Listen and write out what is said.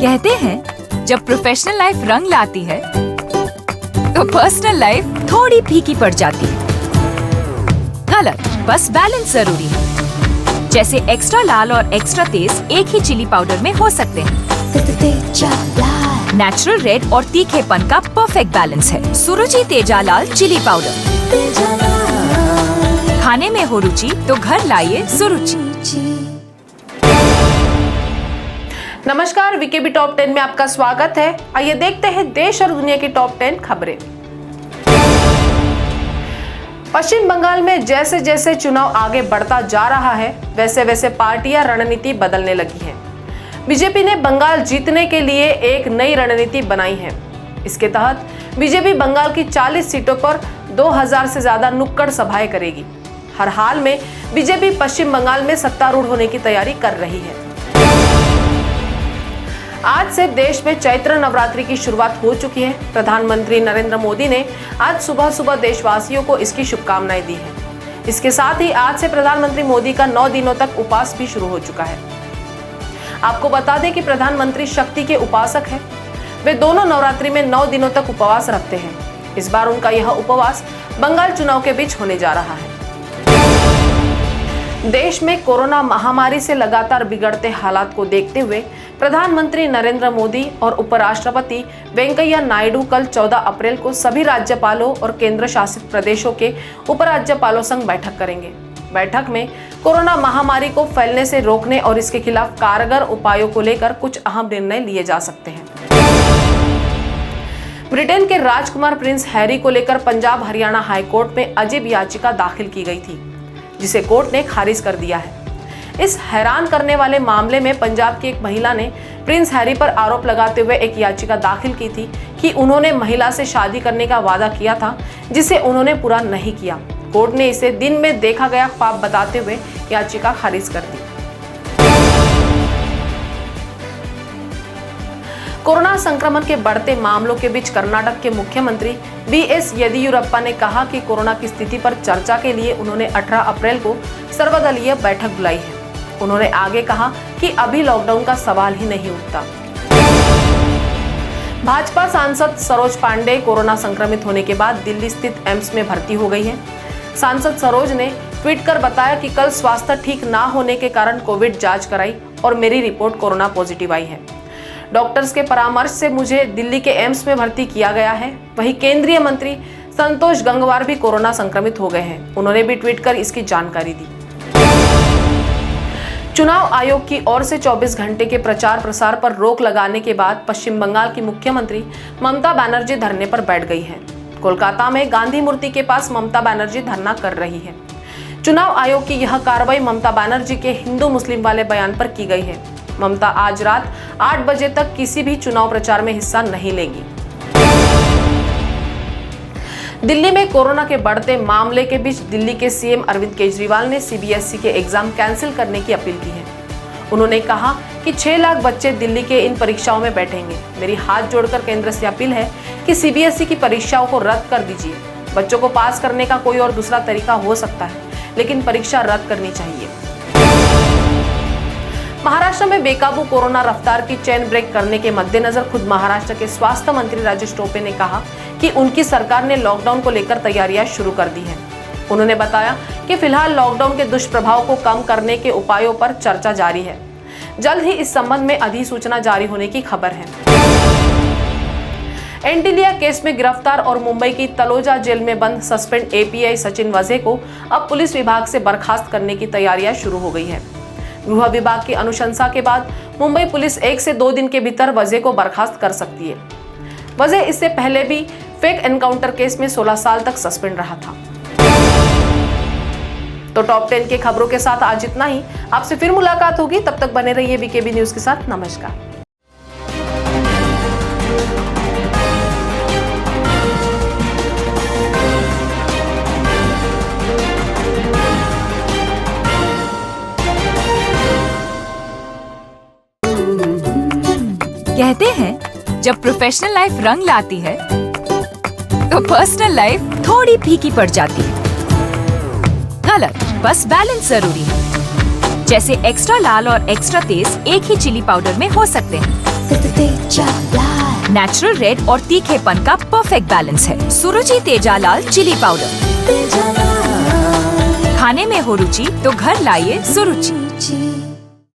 कहते हैं जब प्रोफेशनल लाइफ रंग लाती है तो पर्सनल लाइफ थोड़ी फीकी पड़ जाती है। गलत, बस बैलेंस जरूरी है। जैसे एक्स्ट्रा लाल और एक्स्ट्रा तेज एक ही चिली पाउडर में हो सकते हैं। नेचुरल रेड और तीखेपन का परफेक्ट बैलेंस है सुरुचि तेजा लाल चिली पाउडर। खाने में हो रुचि तो घर लाइए सुरुचि। नमस्कार, वीकेबी टॉप 10 में आपका स्वागत है। आइए देखते हैं देश और दुनिया की टॉप 10 खबरें। पश्चिम बंगाल में जैसे जैसे चुनाव आगे बढ़ता जा रहा है वैसे वैसे पार्टियां रणनीति बदलने लगी हैं। बीजेपी ने बंगाल जीतने के लिए एक नई रणनीति बनाई है। इसके तहत बीजेपी बंगाल की 40 सीटों पर 2000 से ज्यादा नुक्कड़ सभाएं करेगी। हर हाल में बीजेपी पश्चिम बंगाल में सत्तारूढ़ होने की तैयारी कर रही है। आज से देश में चैत्र नवरात्रि की शुरुआत हो चुकी है। प्रधानमंत्री नरेंद्र मोदी ने आज सुबह सुबह देशवासियों को इसकी शुभकामनाएं दी हैं। इसके साथ ही आज से प्रधानमंत्री मोदी का 9 दिनों तक उपवास भी शुरू हो चुका है। आपको बता दें कि प्रधानमंत्री शक्ति के उपासक हैं। वे दोनों नवरात्रि में 9 दिनों तक उपवास रखते हैं। इस बार उनका यह उपवास बंगाल चुनाव के बीच होने जा रहा है। देश में कोरोना महामारी से लगातार बिगड़ते हालात को देखते हुए प्रधानमंत्री नरेंद्र मोदी और उपराष्ट्रपति वेंकैया नायडू कल 14 अप्रैल को सभी राज्यपालों और केंद्र शासित प्रदेशों के उपराज्यपालों संग बैठक करेंगे। बैठक में कोरोना महामारी को फैलने से रोकने और इसके खिलाफ कारगर उपायों को लेकर कुछ अहम निर्णय लिए जा सकते हैं। ब्रिटेन के राजकुमार प्रिंस हैरी को लेकर पंजाब हरियाणा हाईकोर्ट में अजीब याचिका दाखिल की गई थी, जिसे कोर्ट ने खारिज कर दिया है। इस हैरान करने वाले मामले में पंजाब की एक महिला ने प्रिंस हैरी पर आरोप लगाते हुए एक याचिका दाखिल की थी कि उन्होंने महिला से शादी करने का वादा किया था, जिसे उन्होंने पूरा नहीं किया। कोर्ट ने इसे दिन में देखा गया ख्वाब बताते हुए याचिका खारिज कर दी। कोरोना संक्रमण के बढ़ते मामलों के बीच कर्नाटक के मुख्यमंत्री बीएस येदियुरप्पा ने कहा कि कोरोना की स्थिति पर चर्चा के लिए उन्होंने 18 अप्रैल को सर्वदलीय बैठक बुलाई है। उन्होंने आगे कहा कि अभी लॉकडाउन का सवाल ही नहीं उठता। भाजपा सांसद सरोज पांडे कोरोना संक्रमित होने के बाद दिल्ली स्थित एम्स में भर्ती हो गई है। सांसद सरोज ने ट्वीट कर बताया कि कल स्वास्थ्य ठीक ना होने के कारण कोविड जांच कराई और मेरी रिपोर्ट कोरोना पॉजिटिव आई है। डॉक्टर्स के परामर्श से मुझे दिल्ली के एम्स में भर्ती किया गया है। वहीं केंद्रीय मंत्री संतोष गंगवार भी कोरोना संक्रमित हो गए हैं। उन्होंने भी ट्वीट कर इसकी जानकारी दी। चुनाव आयोग की ओर से 24 घंटे के प्रचार प्रसार पर रोक लगाने के बाद पश्चिम बंगाल की मुख्यमंत्री ममता बनर्जी धरने पर बैठ गई है। कोलकाता में गांधी मूर्ति के पास ममता बनर्जी धरना कर रही है। चुनाव आयोग की यह कार्रवाई ममता बनर्जी के हिंदू मुस्लिम वाले बयान पर की गई है। ममता आज रात 8 बजे तक किसी भी चुनाव प्रचार में हिस्सा नहीं लेंगी। दिल्ली में कोरोना के बढ़ते मामले के बीच दिल्ली के सीएम अरविंद केजरीवाल ने सीबीएसई के एग्जाम कैंसिल करने की अपील की है। उन्होंने कहा कि 6 लाख बच्चे दिल्ली के इन परीक्षाओं में बैठेंगे। मेरी हाथ जोड़कर केंद्र से अपील है कि सीबीएसई की परीक्षाओं को रद्द कर दीजिए। बच्चों को पास करने का कोई और दूसरा तरीका हो सकता है, लेकिन परीक्षा रद्द करनी चाहिए। महाराष्ट्र में बेकाबू कोरोना रफ्तार की चेन ब्रेक करने के मद्देनजर खुद महाराष्ट्र के स्वास्थ्य मंत्री राजेश टोपे ने कहा कि उनकी सरकार ने लॉकडाउन को लेकर तैयारियां शुरू कर दी हैं। उन्होंने बताया कि फिलहाल लॉकडाउन के दुष्प्रभाव को कम करने के उपायों पर चर्चा जारी है। जल्द ही इस संबंध में अधिसूचना जारी होने की खबर है। एंटीलिया केस में गिरफ्तार और मुंबई की तलोजा जेल में बंद सस्पेंड एपीआई सचिन वजे को अब पुलिस विभाग से बर्खास्त करने की तैयारियां शुरू हो गई है। गृह विभाग की अनुशंसा के बाद मुंबई पुलिस 1 से 2 दिन के भीतर वजे को बर्खास्त कर सकती है। वजे इससे पहले भी फेक एनकाउंटर केस में 16 साल तक सस्पेंड रहा था। तो टॉप 10 के खबरों के साथ आज इतना ही। आपसे फिर मुलाकात होगी, तब तक बने रहिए वीकेबी न्यूज के साथ। नमस्कार। कहते हैं जब प्रोफेशनल लाइफ रंग लाती है तो पर्सनल लाइफ थोड़ी फीकी पड़ जाती है। गलत, बस बैलेंस जरूरी है। जैसे एक्स्ट्रा लाल और एक्स्ट्रा तेज एक ही चिली पाउडर में हो सकते हैं। नेचुरल रेड और तीखेपन का परफेक्ट बैलेंस है। सुरुचि तेजालाल चिली पाउडर। खाने में हो रुचि तो घर लाइए सुरुचि।